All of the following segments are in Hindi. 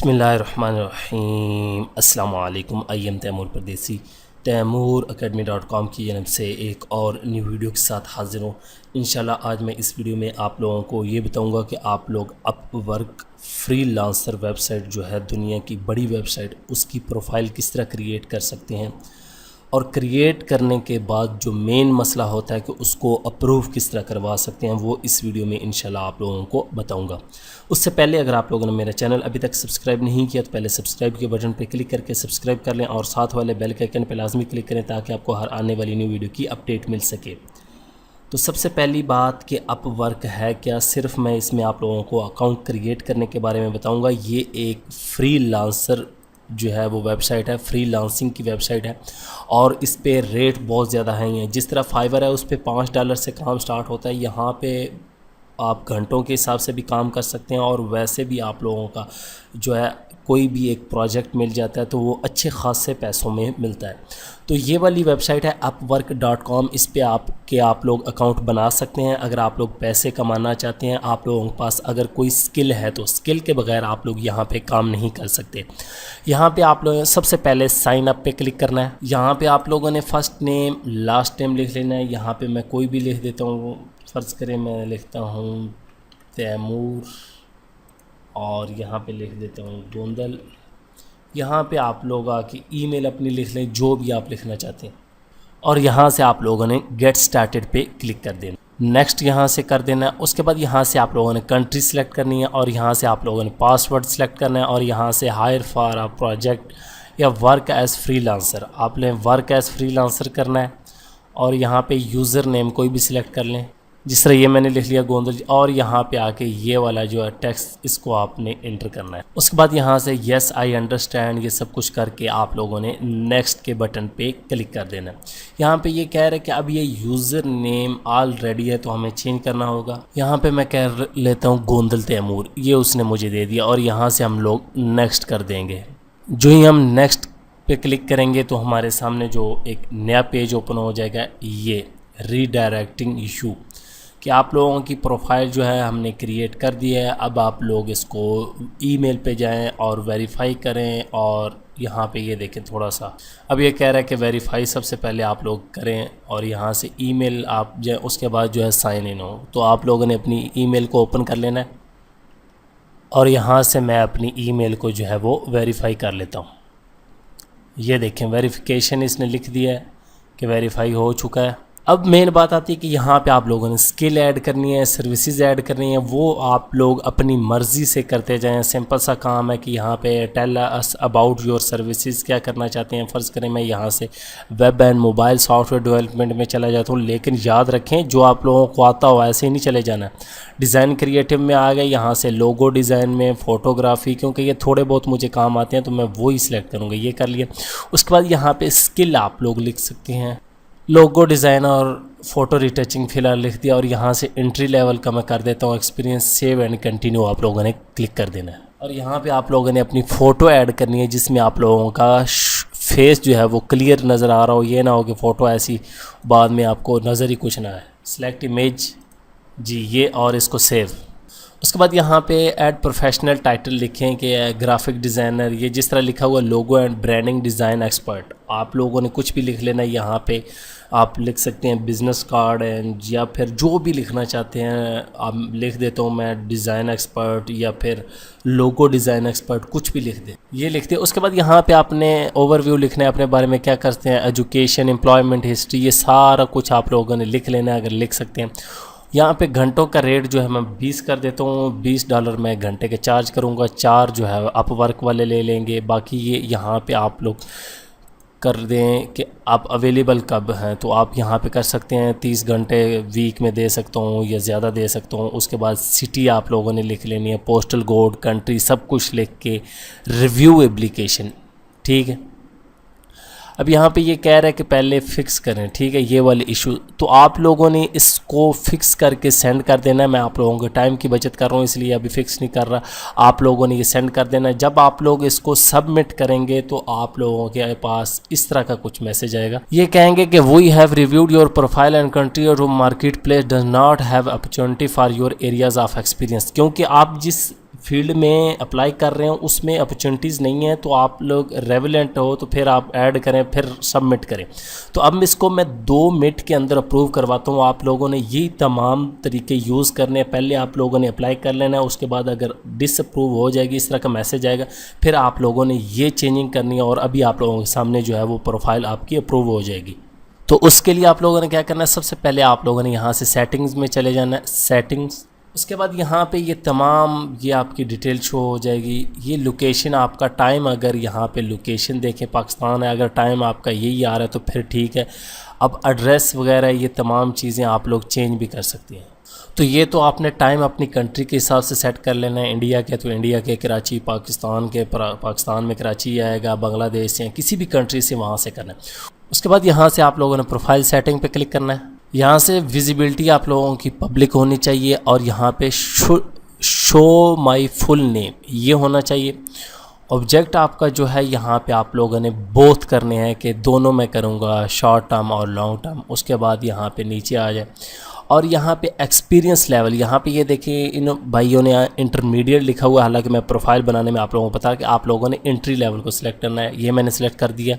बिस्मिल्लाहिर्रहमानिर्रहीम। अस्सलाम वालेकुम। आई एम तैमूर परदेसी तैमूर academy.com की जानब से एक और न्यू वीडियो के साथ हाज़िर हूँ। इंशाल्लाह आज मैं इस वीडियो में आप लोगों को ये बताऊँगा कि आप लोग अपवर्क फ्रीलांसर वेबसाइट जो है दुनिया की बड़ी वेबसाइट, उसकी प्रोफाइल किस तरह क्रिएट कर सकते हैं और क्रिएट करने के बाद जो मेन मसला होता है कि उसको अप्रूव किस तरह करवा सकते हैं, वो इस वीडियो में इंशाल्लाह आप लोगों को बताऊंगा। उससे पहले अगर आप लोगों ने मेरा चैनल अभी तक सब्सक्राइब नहीं किया तो पहले सब्सक्राइब के बटन पर क्लिक करके सब्सक्राइब कर लें और साथ वाले बेल के आइकन पर लाजमी क्लिक करें ताकि आपको हर आने वाली न्यू वीडियो की अपडेट मिल सके। तो सबसे पहली बात कि अपवर्क है क्या, सिर्फ मैं इसमें आप लोगों को अकाउंट क्रिएट करने के बारे में बताऊंगा। ये एक फ्रीलांसर जो है वो वेबसाइट है, फ्रीलांसिंग की वेबसाइट है और इस पे रेट बहुत ज़्यादा है। जिस तरह फाइवर है उस पे $5 से काम स्टार्ट होता है, यहाँ पे आप घंटों के हिसाब से भी काम कर सकते हैं और वैसे भी आप लोगों का जो है कोई भी एक प्रोजेक्ट मिल जाता है तो वो अच्छे खासे पैसों में मिलता है। तो ये वाली वेबसाइट है upwork.com। इस पे आप लोग अकाउंट बना सकते हैं। अगर आप लोग पैसे कमाना चाहते हैं, आप लोगों के पास अगर कोई स्किल है तो स्किल के बगैर आप लोग यहाँ पे काम नहीं कर सकते। यहाँ पे आप लोग सबसे पहले साइन अप पे क्लिक करना है। यहाँ पे आप लोगों ने फर्स्ट नेम लास्ट नेम लिख लेना है। यहाँ पे मैं कोई भी लिख देता हूँ, फ़र्ज़ करें मैं लिखता हूँ तैमूर और यहाँ पे लिख देता हूँ गोंदल। यहाँ पे आप लोग आके ईमेल अपनी लिख लें, जो भी आप लिखना चाहते हैं, और यहाँ से आप लोगों ने गेट स्टार्टेड पे क्लिक कर देना। नेक्स्ट यहाँ से कर देना है। उसके बाद यहाँ से आप लोगों ने कंट्री सेलेक्ट करनी है और यहाँ से आप लोगों ने पासवर्ड सेलेक्ट करना है और यहाँ से हायर फॉर अ प्रोजेक्ट या वर्क एज़ फ्रीलांसर आपने वर्क एज़ फ्रीलांसर करना है और यहाँ पे यूज़र नेम कोई भी सिलेक्ट कर लें, जिस तरह ये मैंने लिख लिया गोंदल, और यहाँ पे आके ये वाला जो है टेक्स्ट इसको आपने इंटर करना है। उसके बाद यहाँ से येस आई अंडरस्टैंड ये सब कुछ करके आप लोगों ने नेक्स्ट के बटन पे क्लिक कर देना है। यहाँ पे ये कह रहे हैं कि अब ये यूज़र नेम ऑलरेडी है तो हमें चेंज करना होगा। यहाँ पे मैं कह लेता हूँ गोंदल तैमूर, ये उसने मुझे दे दिया और यहाँ से हम लोग नेक्स्ट कर देंगे। जो ही हम नेक्स्ट पे क्लिक करेंगे तो हमारे सामने जो एक नया पेज ओपन हो जाएगा, ये रीडायरेक्टिंग इशू कि आप लोगों की प्रोफाइल जो है हमने क्रिएट कर दी है। अब आप लोग इसको ईमेल पे जाएं और वेरीफाई करें और यहाँ पे ये देखें थोड़ा सा अब ये कह रहा है कि वेरीफाई सबसे पहले आप लोग करें और यहाँ से ईमेल आप जाए, उसके बाद जो है साइन इन हो। तो आप लोगों ने अपनी ईमेल को ओपन कर लेना है और यहाँ से मैं अपनी ईमेल को जो है वो वेरीफाई कर लेता हूँ। ये देखें वेरिफिकेशन इसने लिख दिया है कि वेरीफाई हो चुका है। अब मेन बात आती है कि यहाँ पे आप लोगों ने स्किल ऐड करनी है, सर्विसेज ऐड करनी है, वो आप लोग अपनी मर्ज़ी से करते जाएं। सिंपल सा काम है कि यहाँ पे tell us about your services, क्या करना चाहते हैं। फ़र्ज़ करें मैं यहाँ से web and mobile software development में चला जाता हूँ, लेकिन याद रखें जो आप लोगों को आता हो ऐसे ही नहीं चले जाना। डिज़ाइन क्रिएटिव में आ गए, यहाँ से लोगो डिज़ाइन में, फ़ोटोग्राफी, क्योंकि ये थोड़े बहुत मुझे काम आते हैं तो मैं वो ही सिलेक्ट करूँगा, ये कर लिया। उसके बाद यहाँ पर स्किल आप लोग लिख सकते हैं, लोगो डिज़ाइन और फ़ोटो रिटचिंग फ़िलहाल लिख दिया और यहाँ से एंट्री लेवल का मैं कर देता हूँ एक्सपीरियंस। सेव एंड कंटिन्यू आप लोगों ने क्लिक कर देना है और यहाँ पे आप लोगों ने अपनी फ़ोटो ऐड करनी है जिसमें आप लोगों का फेस जो है वो क्लियर नज़र आ रहा हो। ये ना हो कि फ़ोटो ऐसी बाद में आपको नज़र ही कुछ ना है। सिलेक्ट इमेज जी ये, और इसको सेव। उसके बाद यहाँ पे ऐड प्रोफेशनल टाइटल लिखें कि ग्राफिक डिज़ाइनर, ये जिस तरह लिखा हुआ logo and branding design expert, आप लोगों ने कुछ भी लिख लेना। यहाँ पे आप लिख सकते हैं बिज़नेस कार्ड एंड या फिर जो भी लिखना चाहते हैं आप लिख देता हूँ मैं, डिज़ाइन एक्सपर्ट या फिर लोगो डिज़ाइन एक्सपर्ट, कुछ भी लिख दें, ये लिखते हैं। उसके बाद यहाँ पे आपने ओवरव्यू लिखना है अपने बारे में, क्या करते हैं, एजुकेशन, एम्प्लॉयमेंट हिस्ट्री, ये सारा कुछ आप लोगों ने लिख लेना है अगर लिख सकते हैं। यहाँ पे घंटों का रेट जो है मैं 20 कर देता हूँ, $20 मैं घंटे के चार्ज करूँगा। 4 जो है अपवर्क वाले ले लेंगे। बाकी ये यहाँ पे आप लोग कर दें कि आप अवेलेबल कब हैं, तो आप यहाँ पे कर सकते हैं 30 घंटे वीक में दे सकता हूँ या ज़्यादा दे सकता हूँ। उसके बाद सिटी आप लोगों ने लिख लेनी है, पोस्टल कोड, कंट्री, सब कुछ लिख के रिव्यू एप्लीकेशन, ठीक है। अब यहाँ पे ये कह रहा है कि पहले फ़िक्स करें, ठीक है, ये वाले इशू, तो आप लोगों ने इसको फ़िक्स करके सेंड कर देना है। मैं आप लोगों के टाइम की बचत कर रहा हूँ इसलिए अभी फ़िक्स नहीं कर रहा, आप लोगों ने ये सेंड कर देना है। जब आप लोग इसको सबमिट करेंगे तो आप लोगों के पास इस तरह का कुछ मैसेज आएगा, ये कहेंगे कि we have reviewed your profile and country और marketplace does not have opportunity for your areas of experience, क्योंकि आप जिस फील्ड में अप्लाई कर रहे हो उसमें अपॉर्चुनिटीज़ नहीं है, तो आप लोग रेवेलेंट हो तो फिर आप ऐड करें, फिर सबमिट करें। तो अब इसको मैं 2 मिनट के अंदर अप्रूव करवाता हूँ। आप लोगों ने यही तमाम तरीके यूज़ करने हैं। पहले आप लोगों ने अप्लाई कर लेना है, उसके बाद अगर डिसअप्रूव हो जाएगी, इस तरह का मैसेज आएगा, फिर आप लोगों ने ये चेंजिंग करनी है और अभी आप लोगों के सामने जो है वो प्रोफाइल आपकी अप्रूव हो जाएगी। तो उसके लिए आप लोगों ने क्या करना है, सबसे पहले आप लोगों ने यहाँ से सेटिंग्स में चले जाना है, सेटिंग्स। उसके बाद यहाँ पे ये तमाम ये आपकी डिटेल शो हो जाएगी। ये लोकेशन आपका टाइम, अगर यहाँ पे लोकेशन देखें पाकिस्तान है, अगर टाइम आपका यही आ रहा है तो फिर ठीक है। अब एड्रेस वगैरह ये तमाम चीज़ें आप लोग चेंज भी कर सकती हैं। तो ये तो आपने टाइम अपनी कंट्री के हिसाब से सेट कर लेना है। इंडिया के तो इंडिया के, कराची पाकिस्तान के पाकिस्तान में कराची आएगा, बांग्लादेश या किसी भी कंट्री से वहाँ से करना है। उसके बाद यहाँ से आप लोगों ने प्रोफाइल सेटिंग पे क्लिक करना है। यहाँ से विजिबिलिटी आप लोगों की पब्लिक होनी चाहिए और यहाँ पे शो माय फुल नेम ये होना चाहिए। ऑब्जेक्ट आपका जो है यहाँ पे आप लोगों ने बोथ करने हैं कि दोनों मैं करूँगा, शॉर्ट टर्म और लॉन्ग टर्म। उसके बाद यहाँ पे नीचे आ जाए और यहाँ पे एक्सपीरियंस लेवल, यहाँ पे ये देखिए इन भाइयों ने इंटरमीडिएट लिखा हुआ है। हालांकि मैं प्रोफाइल बनाने में आप लोगों को पता कि आप लोगों ने एंट्री लेवल को सिलेक्ट करना है, ये मैंने सिलेक्ट कर दिया।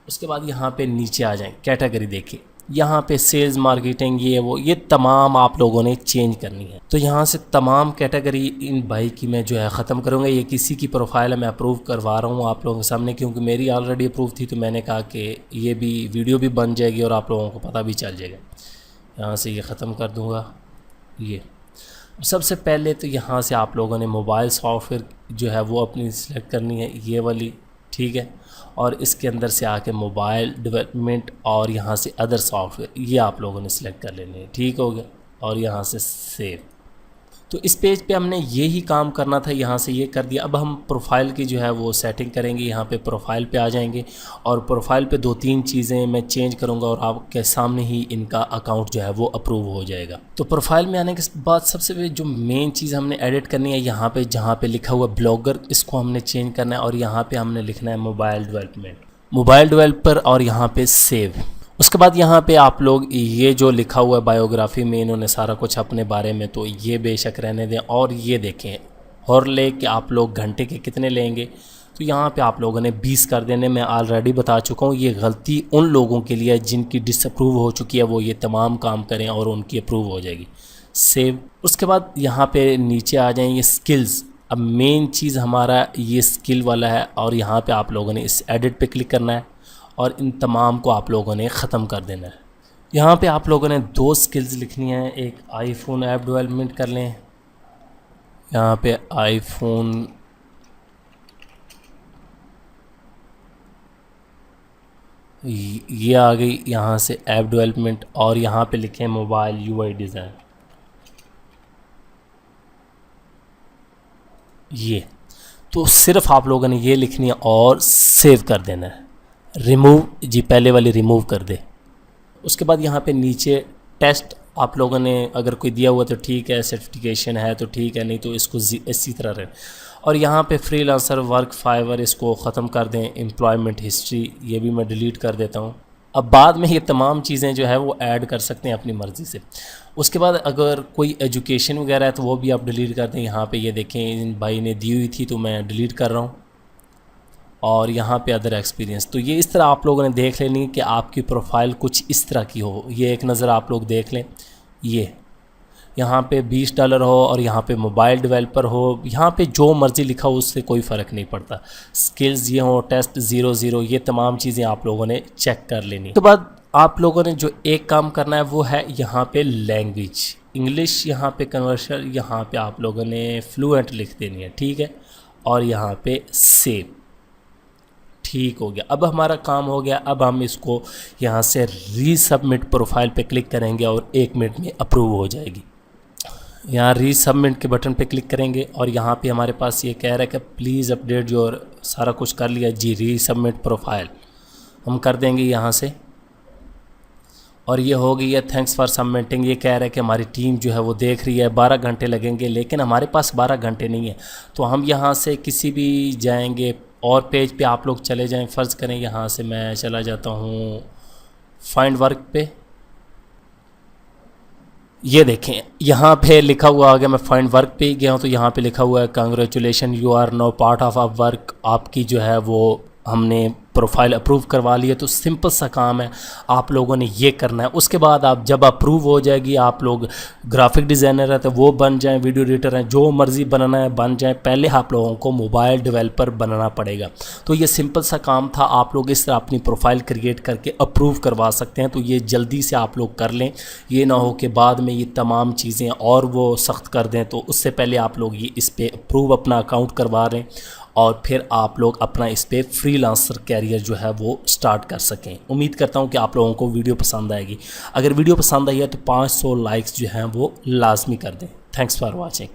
उसके बाद यहाँ पे नीचे आ जाएं, कैटेगरी देखिए, यहाँ पे सेल्स, मार्केटिंग, ये वो, ये तमाम आप लोगों ने चेंज करनी है। तो यहाँ से तमाम कैटेगरी इन भाई की मैं जो है ख़त्म करूँगा। ये किसी की प्रोफाइल है, मैं अप्रूव करवा रहा हूँ आप लोगों के सामने, क्योंकि मेरी ऑलरेडी अप्रूव थी। तो मैंने कहा कि ये भी वीडियो भी बन जाएगी और आप लोगों को पता भी चल जाएगा। यहाँ से ये ख़त्म कर दूँगा। ये सबसे पहले तो यहाँ से आप लोगों ने मोबाइल सॉफ्टवेयर जो है वो अपनी सिलेक्ट करनी है, ये वाली, ठीक है। और इसके अंदर से आके मोबाइल डेवलपमेंट और यहाँ से अदर सॉफ्टवेयर ये आप लोगों ने सिलेक्ट कर लेने हैं, ठीक हो गया। और यहाँ से सेव। तो इस पेज पे हमने ये ही काम करना था, यहाँ से ये कर दिया। अब हम प्रोफाइल की जो है वो सेटिंग करेंगे। यहाँ पे प्रोफाइल पे आ जाएंगे और प्रोफाइल पे 2-3 चीज़ें मैं चेंज करूँगा और आपके सामने ही इनका अकाउंट जो है वो अप्रूव हो जाएगा। तो प्रोफाइल में आने के बाद सबसे जो मेन चीज़ हमने एडिट करनी है, यहाँ पे जहाँ पे लिखा हुआ ब्लॉगर, इसको हमने चेंज करना है और यहाँ पर हमने लिखना है मोबाइल डेवलपर और यहाँ पर सेव। उसके बाद यहाँ पे आप लोग ये जो लिखा हुआ है बायोग्राफी में इन्होंने सारा कुछ अपने बारे में, तो ये बेशक रहने दें। और ये देखें और ले कि आप लोग घंटे के कितने लेंगे, तो यहाँ पे आप लोगों ने 20 कर देने। मैं ऑलरेडी बता चुका हूँ, ये गलती उन लोगों के लिए जिनकी डिसअप्रूव हो चुकी है, वो ये तमाम काम करें और उनकी अप्रूव हो जाएगी। सेव। उसके बाद यहाँ पे नीचे आ जाएँ, ये स्किल्स। अब मेन चीज़ हमारा ये स्किल वाला है और यहाँ पे आप लोगों ने इस एडिट पे क्लिक करना है और इन तमाम को आप लोगों ने ख़त्म कर देना है। यहाँ पे आप लोगों ने 2 स्किल्स लिखनी है। एक आईफोन ऐप डेवलपमेंट कर लें, यहाँ पे आईफोन ये आ गई, यहाँ से ऐप डेवलपमेंट और यहाँ पे लिखें मोबाइल यूआई डिज़ाइन। ये तो सिर्फ आप लोगों ने ये लिखनी है और सेव कर देना है। रिमूव जी, पहले वाली रिमूव कर दे। उसके बाद यहाँ पे नीचे टेस्ट आप लोगों ने अगर कोई दिया हुआ तो ठीक है, सर्टिफिकेशन है तो ठीक है, नहीं तो इसको इसी तरह रहे। और यहाँ पे फ्रीलांसर, वर्क, फाइवर इसको ख़त्म कर दें। एम्प्लॉयमेंट हिस्ट्री ये भी मैं डिलीट कर देता हूँ। अब बाद में ये तमाम चीज़ें जो है वो ऐड कर सकते हैं अपनी मर्ज़ी से। उसके बाद अगर कोई एजुकेशन वगैरह है तो वो भी आप डिलीट कर दें। यहाँ पे ये देखें इन भाई ने दी हुई थी तो मैं डिलीट कर रहा हूँ। और यहाँ पे अदर एक्सपीरियंस, तो ये इस तरह आप लोगों ने देख लेनी कि आपकी प्रोफाइल कुछ इस तरह की हो। ये एक नज़र आप लोग देख लें। ये यहाँ पे $20 हो और यहाँ पे मोबाइल डेवलपर हो, यहाँ पे जो मर्ज़ी लिखा हो उससे कोई फ़र्क नहीं पड़ता। स्किल्स ये हो, टेस्ट 0-0, ये तमाम चीज़ें आप लोगों ने चेक कर लेनी। उसके बाद आप लोगों ने जो एक काम करना है वो है यहाँ पे लैंग्वेज, इंग्लिश यहाँ पे कन्वर्शन, यहाँ पे आप लोगों ने फ्लुएंट लिख देनी है, ठीक है। और यहाँ पे सेव, ठीक हो गया। अब हमारा काम हो गया। अब हम इसको यहाँ से रीसबमिट प्रोफाइल पे क्लिक करेंगे और 1 मिनट में अप्रूव हो जाएगी। यहाँ रीसबमिट के बटन पे क्लिक करेंगे और यहाँ पे हमारे पास ये कह रहा है कि प्लीज़ अपडेट योर, सारा कुछ कर लिया जी, रीसबमिट प्रोफाइल हम कर देंगे यहाँ से। और ये हो गई है, थैंक्स फॉर सबमिटिंग। ये कह रहा है कि हमारी टीम जो है वो देख रही है, 12 घंटे लगेंगे, लेकिन हमारे पास 12 घंटे नहीं है। तो हम यहाँ से किसी भी जाएंगे और पेज पे आप लोग चले जाएं। फ़र्ज़ करें यहाँ से मैं चला जाता हूँ फाइंड वर्क पे। ये देखें यहाँ पे लिखा हुआ आ गया, मैं फाइंड वर्क पे ही गया हूँ तो यहाँ पे लिखा हुआ है congratulation you are now part of our work, आपकी जो है वो हमने प्रोफाइल अप्रूव करवा ली है। तो सिंपल सा काम है, आप लोगों ने ये करना है। उसके बाद आप जब अप्रूव हो जाएगी, आप लोग ग्राफिक डिज़ाइनर है तो वो बन जाएं, वीडियो एडिटर हैं, जो मर्ज़ी बनना है बन जाएं। पहले आप लोगों को मोबाइल डेवलपर बनना पड़ेगा। तो ये सिंपल सा काम था, आप लोग इस तरह अपनी प्रोफाइल क्रिएट करके अप्रूव करवा सकते हैं। तो ये जल्दी से आप लोग कर लें, ये ना हो कि बाद में ये तमाम चीज़ें और वो सख्त कर दें। तो उससे पहले आप लोग ये इस पर अप्रूव अपना अकाउंट करवा रहे हैं और फिर आप लोग अपना इस पर फ्रीलांसर कैरियर जो है वो स्टार्ट कर सकें। उम्मीद करता हूँ कि आप लोगों को वीडियो पसंद आएगी। अगर वीडियो पसंद आई है तो 500 लाइक्स जो हैं वो लाजमी कर दें। Thanks for watching.